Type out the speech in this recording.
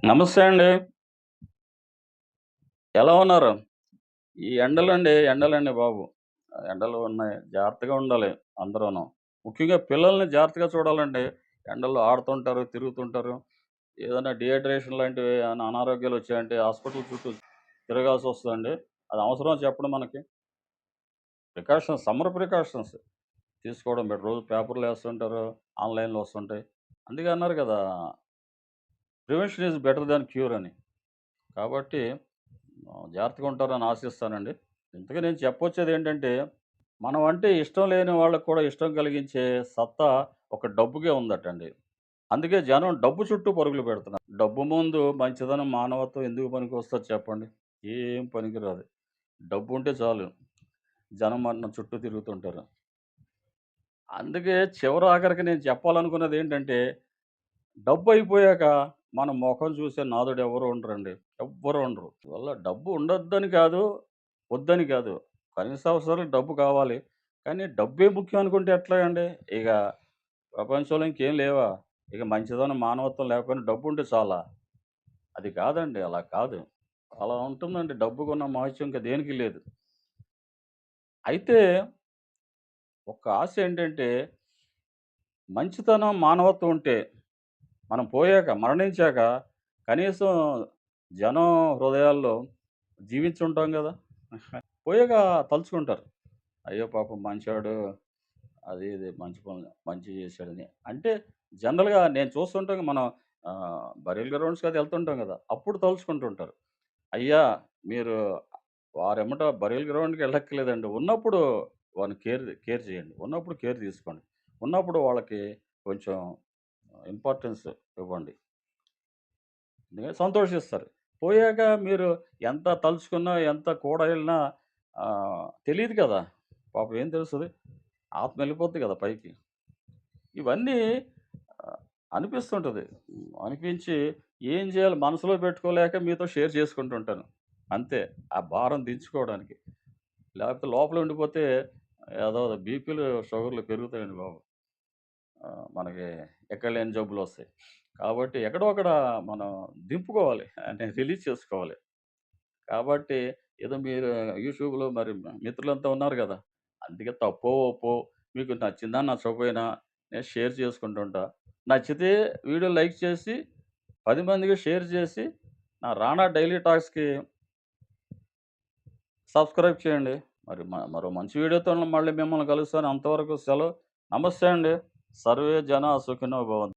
నమస్తే అండి. ఎలా ఉన్నారు? ఈ ఎండలండి బాబు. ఎండలు ఉన్నాయి. జాగ్రత్తగా ఉండాలి అందరూను. ముఖ్యంగా పిల్లల్ని జాగ్రత్తగా చూడాలండి. ఎండల్లో ఆడుతుంటారు, తిరుగుతుంటారు. ఏదైనా డీహైడ్రేషన్ లాంటివి ఏమైనా అనారోగ్యాలొచ్చాయంటే హాస్పిటల్ చుట్టూ తిరగాల్సొస్తదండి. అది అవసరమా చెప్పండి మనకి? సమ్మర్ ప్రికాషన్స్ తీసుకోవడం బెటర్. రోజు పేపర్‌లో ఏస్తుంటారు, ఆన్‌లైన్‌లో వస్తుంటాయి. అందుకే అన్నారు కదా! Prevention is better than cure అని. కాబట్టి జాగ్రత్తగా ఉంటారని ఆశిస్తానండి. ఇంతకీ నేను చెప్పొచ్చేదేంటంటే, మనం అంటే ఇష్టం లేని వాళ్ళకి కూడా ఇష్టం కలిగించే సత్తా ఒక డబ్బుకే ఉందటండి. అందుకే జనం డబ్బు చుట్టూ పరుగులు పెడుతున్నారు. డబ్బు ముందు మంచితనం, మానవత్వం ఎందుకు పనికొస్తది చెప్పండి? ఏం పనికిరాదు. డబ్బుంటే చాలు. జనం మన చుట్టూ తిరుగుతుంటారు. అందుకే చివరాఖరికి నేను చెప్పాలనుకున్నదేంటంటే, డబ్బయిపోయాక మన మొఖం చూసే నాథుడెవరు ఉండరండి. ఎవ్వరు ఉండరు. వల్ల డబ్బు ఉండొద్దని కాదు, వద్దని కాదు. కనీస అవసరాలకు డబ్బు కావాలి. కానీ డబ్బే ముఖ్యం అనుకుంటే ఎట్లాగండి? ఇక ప్రపంచంలో ఇంకేం లేవా? ఇక మంచితనం, మానవత్వం లేకపోయినా డబ్బుంటే చాలా? అది కాదండి. అలా కాదు. అలా ఉంటుందండి. డబ్బుకున్న మహత్యం ఇంక దేనికి లేదు. అయితే ఒక ఆశ ఏంటంటే, మంచితనం, మానవత్వం ఉంటే మనం పోయాక, మరణించాక కనీసం జనం హృదయాల్లో జీవించుంటాం గదా! పోయాక తలుచుకుంటారు. అయ్యో! పాపం మంచోడు. అది ఇది మంచి పనులు మంచిగా చేశాడని. అంటే జనరల్‌గా నేను చూస్తుంటాం మనం బరియల్ గ్రౌండ్స్‌కి అది ఎళ్తుంటాం గదా! అప్పుడు తలుచుకుంటుంటారు. అయ్యా! మీరు వారెమ్మట బరియల్ గ్రౌండ్‌కి ఎళ్ళక్కర్లేదండి. ఉన్నప్పుడు వారిని కేర్ చేయండి. ఉన్నప్పుడు కేర్ తీసుకోండి. ఉన్నప్పుడు వాళ్ళకి కొంచెం ఇంపార్టెన్స్ ఇవ్వండి. సంతోషిస్తారు. పోయాక మీరు ఎంత తలుచుకున్నా, ఎంత కూడా ఎళ్ళినా తెలీదు కదా! పాపం ఏం తెలుస్తది? ఆత్మ ఎళ్ళిపోద్ది కదా పైకి. ఇవన్నీ అనిపిస్తుంటది. అనిపించి ఏం చేయాలి మనసులో పెట్టుకోలేక మీతో షేర్ చేసుకుంటుంటాను. అంతే. ఆ భారం దించుకోవడానికి. లేకపోతే లోపల ఉండిపోతే ఏదో బీపీలు, షుగర్‌లు పెరుగుతాయండి బాబు. మనకి ఎక్కడ లేని జబ్బులొస్తాయి. కాబట్టి ఎక్కడో అక్కడ మనం దింపుకోవాలి. అంటే రిలీజ్ చేసుకోవాలి. కాబట్టి ఏదో మీరు యూట్యూబ్‌లో మరి మిత్రులంతా ఉన్నారు గదా! అందుకే తప్పో, ఒప్పో మీకు నచ్చిందా, నచ్చకపోయినా నేను షేర్ చేసుకుంటుంటా. నచ్చితే వీడియో లైక్ చేసి 10 మందికి షేర్ చేసి నా రానా డైలీ టాక్స్‌కి సబ్స్క్రైబ్ చేయండి. మరో మంచి వీడియోతో మళ్ళీ మిమ్మల్ని కలుస్తాను. అంతవరకు సెలవు. నమస్తే అండి. సర్వే జన సుఖినో భవంతు.